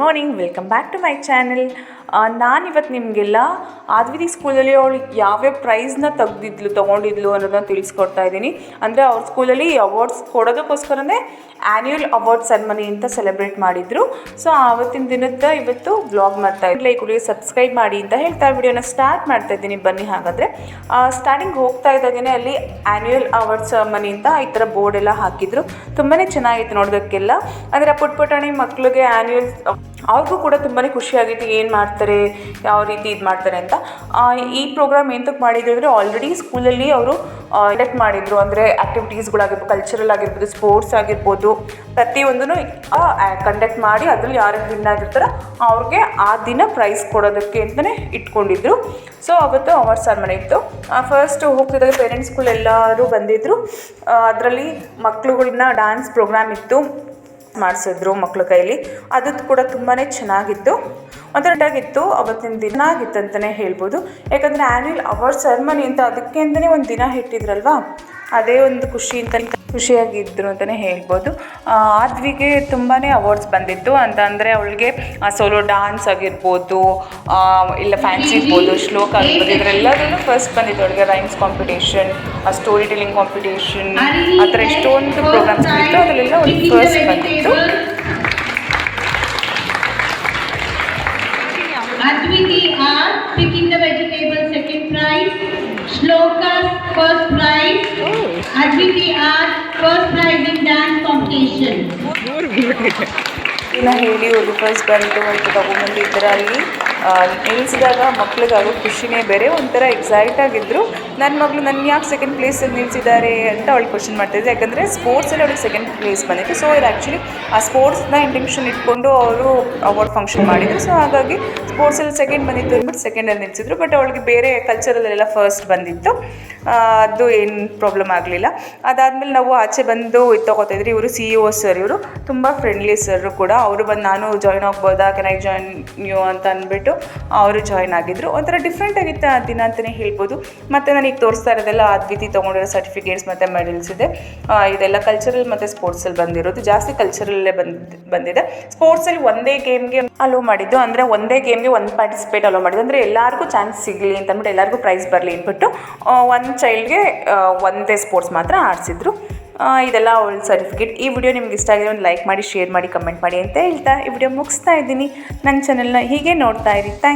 Morning, welcome back to my channel. ನಾನಿವತ್ತು ನಿಮಗೆಲ್ಲ ಆದ್ವಿತಿ ಸ್ಕೂಲಲ್ಲಿ ಅವಳು ಯಾವ್ಯಾವ ಪ್ರೈಸ್ನ ತೊಗೊಂಡಿದ್ಲು ಅನ್ನೋದನ್ನ ತಿಳಿಸ್ಕೊಡ್ತಾ ಇದ್ದೀನಿ. ಅಂದರೆ ಅವ್ರ ಸ್ಕೂಲಲ್ಲಿ ಅವಾರ್ಡ್ಸ್ ಕೊಡೋದಕ್ಕೋಸ್ಕರನೇ ಆ್ಯನ್ಯುವಲ್ ಅವಾರ್ಡ್ ಸೆರೆಮನಿ ಅಂತ ಸೆಲೆಬ್ರೇಟ್ ಮಾಡಿದರು. ಸೊ ಆವತ್ತಿನ ದಿನದ ಇವತ್ತು ವ್ಲಾಗ್ ಮಾಡ್ತಾ ಇದ್ದೆ. ಲೈಕ್ ಸಬ್ಸ್ಕ್ರೈಬ್ ಮಾಡಿ ಅಂತ ಹೇಳ್ತಾ ವಿಡಿಯೋನ ಸ್ಟಾರ್ಟ್ ಮಾಡ್ತಾ ಇದ್ದೀನಿ. ಬನ್ನಿ ಹಾಗಾದರೆ. ಸ್ಟಾರ್ಟಿಂಗ್ ಹೋಗ್ತಾ ಇದ್ದಾಗೇ ಅಲ್ಲಿ ಆ್ಯನ್ಯುವಲ್ ಅವಾರ್ಡ್ ಸೆರೆಮನಿ ಅಂತ ಈ ಥರ ಬೋರ್ಡ್ ಎಲ್ಲ ಹಾಕಿದ್ರು. ತುಂಬಾ ಚೆನ್ನಾಗಿತ್ತು ನೋಡೋದಕ್ಕೆಲ್ಲ. ಅಂದರೆ ಪುಟ್ಪುಟಾಣಿ ಮಕ್ಕಳಿಗೆ ಆ್ಯನ್ಯುವಲ್ ಅವ್ರಿಗೂ ಕೂಡ ತುಂಬಾ ಖುಷಿಯಾಗಿತ್ತು, ಏನು ಮಾಡ್ತಾರೆ, ಯಾವ ರೀತಿ ಇದು ಮಾಡ್ತಾರೆ ಅಂತ. ಈ ಪ್ರೋಗ್ರಾಮ್ ಏನಕ್ಕೆ ಮಾಡಿದ್ರು ಅಂದರೆ ಆಲ್ರೆಡಿ ಸ್ಕೂಲಲ್ಲಿ ಅವರು ಕಂಡಕ್ಟ್ ಮಾಡಿದರು. ಅಂದರೆ ಆ್ಯಕ್ಟಿವಿಟೀಸ್ಗಳಾಗಿರ್ಬೋದು, ಕಲ್ಚರಲ್ ಆಗಿರ್ಬೋದು, ಸ್ಪೋರ್ಟ್ಸ್ ಆಗಿರ್ಬೋದು, ಪ್ರತಿಯೊಂದನ್ನು ಕಂಡಕ್ಟ್ ಮಾಡಿ ಅದರಲ್ಲಿ ಯಾರು ವಿನ್ ಆಗಿರ್ತಾರೋ ಅವ್ರಿಗೆ ಆ ದಿನ ಪ್ರೈಸ್ ಕೊಡೋದಕ್ಕೆ ಅಂತಲೇ ಇಟ್ಕೊಂಡಿದ್ರು. ಸೊ ಅವತ್ತು ಅವಾರ್ಡ್ ಸೆರೆಮನಿ ಇತ್ತು. ಫಸ್ಟ್ ಹೋಗ್ತಿದ್ದಾಗ ಪೇರೆಂಟ್ಸ್ಗಳೆಲ್ಲರೂ ಬಂದಿದ್ದರು. ಅದರಲ್ಲಿ ಮಕ್ಕಳುಗಳನ್ನ ಡ್ಯಾನ್ಸ್ ಪ್ರೋಗ್ರಾಮ್ ಇತ್ತು, ಮಾಡಿಸಿದ್ರು ಮಕ್ಕಳ ಕೈಲಿ. ಅದು ಕೂಡ ತುಂಬಾ ಚೆನ್ನಾಗಿತ್ತು, ಒಂಥರಟಾಗಿತ್ತು. ಅವತ್ತಿನ ದಿನ ಆಗಿತ್ತು ಅಂತಲೇ ಹೇಳ್ಬೋದು. ಯಾಕಂದರೆ ಆ್ಯನ್ಯುವಲ್ ಅವಾರ್ಡ್ ಸೆರೆಮನಿ ಅಂತ ಅದಕ್ಕೆ ಅಂತಲೇ ಒಂದು ದಿನ ಇಟ್ಟಿದ್ರಲ್ವ, ಅದೇ ಒಂದು ಖುಷಿಯಾಗಿದ್ದರು ಅಂತಲೇ ಹೇಳ್ಬೋದು. ಆದ್ವಿಗೆ ತುಂಬಾ ಅವಾರ್ಡ್ಸ್ ಬಂದಿತ್ತು ಅಂದರೆ ಅವಳಿಗೆ ಸೋಲೋ ಡ್ಯಾನ್ಸ್ ಆಗಿರ್ಬೋದು, ಇಲ್ಲ ಫ್ಯಾನ್ಸಿ ಇರ್ಬೋದು, ಶ್ಲೋಕ ಆಗಿರ್ಬೋದು, ಇದರೆಲ್ಲದೂ ಫಸ್ಟ್ ಬಂದಿತ್ತು. ಅವಳಿಗೆ rhymes competition, story telling competition, ಆ ಥರ ಎಷ್ಟೊಂದು ಪ್ರೋಗ್ರಾಮ್ಸ್ ಇತ್ತು. ಅದರಲ್ಲೆಲ್ಲ ಅವಳಿಗೆ ಫಸ್ಟ್ ಬಂದಿತ್ತು. Adviti R picking the vegetable, second prize. Shloka first prize. Adviti R first prize in dance competition. ಹೇಳಿ ಹೋಗಿ ಫಸ್ಟ್ ಬಂದು ಅಂತ ತಗೊಂಡ್ಬಂದು ಈ ಥರ ಅಲ್ಲಿ ನಿಲ್ಲಿಸಿದಾಗ ಮಕ್ಳಿಗಾಗೋ ಖುಷಿನೇ ಬೇರೆ. ಒಂಥರ ಎಕ್ಸೈಟ್ ಆಗಿದ್ದರು. ನನ್ನ ಮಗಳು ನನ್ನ ಯಾಕೆ ಸೆಕೆಂಡ್ ಪ್ಲೇಸಲ್ಲಿ ನಿಲ್ಲಿಸಿದ್ದಾರೆ ಅಂತ ಅವಳು ಕ್ವಶನ್ ಮಾಡ್ತಾಯಿದ್ದೆ. ಯಾಕಂದರೆ ಸ್ಪೋರ್ಟ್ಸಲ್ಲಿ ಅವಳಿಗೆ ಸೆಕೆಂಡ್ ಪ್ಲೇಸ್ ಬಂದಿತ್ತು. ಸೊ ಇದು ಆ್ಯಕ್ಚುಲಿ ಆ ಸ್ಪೋರ್ಟ್ಸ್ನ ಇಂಟೆನ್ಷನ್ ಇಟ್ಕೊಂಡು ಅವರು ಅವಾರ್ಡ್ ಫಂಕ್ಷನ್ ಮಾಡಿದರು. ಸೊ ಹಾಗಾಗಿ ಸ್ಪೋರ್ಟ್ಸಲ್ಲಿ ಸೆಕೆಂಡ್ ಬಂದಿತ್ತು ಅಂದ್ಬಿಟ್ಟು ಸೆಕೆಂಡಲ್ಲಿ ನಿಲ್ಲಿಸಿದ್ರು. ಬಟ್ ಅವಳಿಗೆ ಬೇರೆ ಕಲ್ಚರಲ್ಲೆಲ್ಲ ಫಸ್ಟ್ ಬಂದಿತ್ತು. ಅದು ಏನು ಪ್ರಾಬ್ಲಮ್ ಆಗಲಿಲ್ಲ. ಅದಾದಮೇಲೆ ನಾವು ಆಚೆ ಬಂದು ತೊಗೋತಾಯಿದ್ರಿ. ಇವರು CEO ಸರ್, ಇವರು ತುಂಬ ಫ್ರೆಂಡ್ಲಿ ಸರ್ ಕೂಡ. ಅವರು ಬಂದು ನಾನು ಜಾಯ್ನ್ ಆಗ್ಬೋದಾ, ಕೆನ್ ಐ ಜಾಯ್ನ್ ಯು ಅಂತ ಅಂದ್ಬಿಟ್ಟು ಅವರು ಜಾಯ್ನ್ ಆಗಿದ್ದರು. ಒಂಥರ ಡಿಫ್ರೆಂಟ್ ಆಗಿತ್ತು ಆ ದಿನ ಅಂತಲೇ ಹೇಳ್ಬೋದು. ಮತ್ತು ನನಗೆ ತೋರಿಸ್ತಾ ಇರೋದೆಲ್ಲ ಆದ್ವಿತಿ ತೊಗೊಂಡಿರೋ ಸರ್ಟಿಫಿಕೇಟ್ಸ್ ಮತ್ತು ಮೆಡಲ್ಸ್ ಇದೆ. ಇದೆಲ್ಲ ಕಲ್ಚರಲ್ ಮತ್ತು ಸ್ಪೋರ್ಟ್ಸಲ್ಲಿ ಬಂದಿರೋದು. ಜಾಸ್ತಿ ಕಲ್ಚರಲ್ಲೇ ಬಂದಿದೆ. ಸ್ಪೋರ್ಟ್ಸಲ್ಲಿ ಒಂದೇ ಗೇಮ್ಗೆ ಅಲೋ ಮಾಡಿದ್ದು, ಅಂದರೆ ಒಂದೇ ಗೇಮ್ಗೆ ಒಂದು ಪಾರ್ಟಿಸಿಪೇಟ್ ಅಲೋ ಮಾಡಿದ್ದು. ಅಂದರೆ ಎಲ್ಲರಿಗೂ ಚಾನ್ಸ್ ಸಿಗಲಿ ಅಂತ ಅಂದ್ಬಿಟ್ಟು, ಎಲ್ಲರಿಗೂ ಪ್ರೈಸ್ ಬರಲಿ ಅಂದ್ಬಿಟ್ಟು ಒಂದು ಚೈಲ್ಡ್ಗೆ ಒಂದೇ ಸ್ಪೋರ್ಟ್ಸ್ ಮಾತ್ರ ಆಡಿಸಿದ್ರು. ಇದೆಲ್ಲ ಅವಳ ಸರ್ಟಿಫಿಕೇಟ್. ಈ ವಿಡಿಯೋ ನಿಮ್ಗೆ ಇಷ್ಟ ಆಗಿದೆ ಒಂದು ಲೈಕ್ ಮಾಡಿ, ಶೇರ್ ಮಾಡಿ, ಕಮೆಂಟ್ ಮಾಡಿ ಅಂತ ಹೇಳ್ತಾ ಈ ವಿಡಿಯೋ ಮುಗಿಸ್ತಾ ಇದ್ದೀನಿ. ನನ್ನ ಚಾನೆಲ್ನ ಹೀಗೆ ನೋಡ್ತಾ ಇರಿ. Thank you.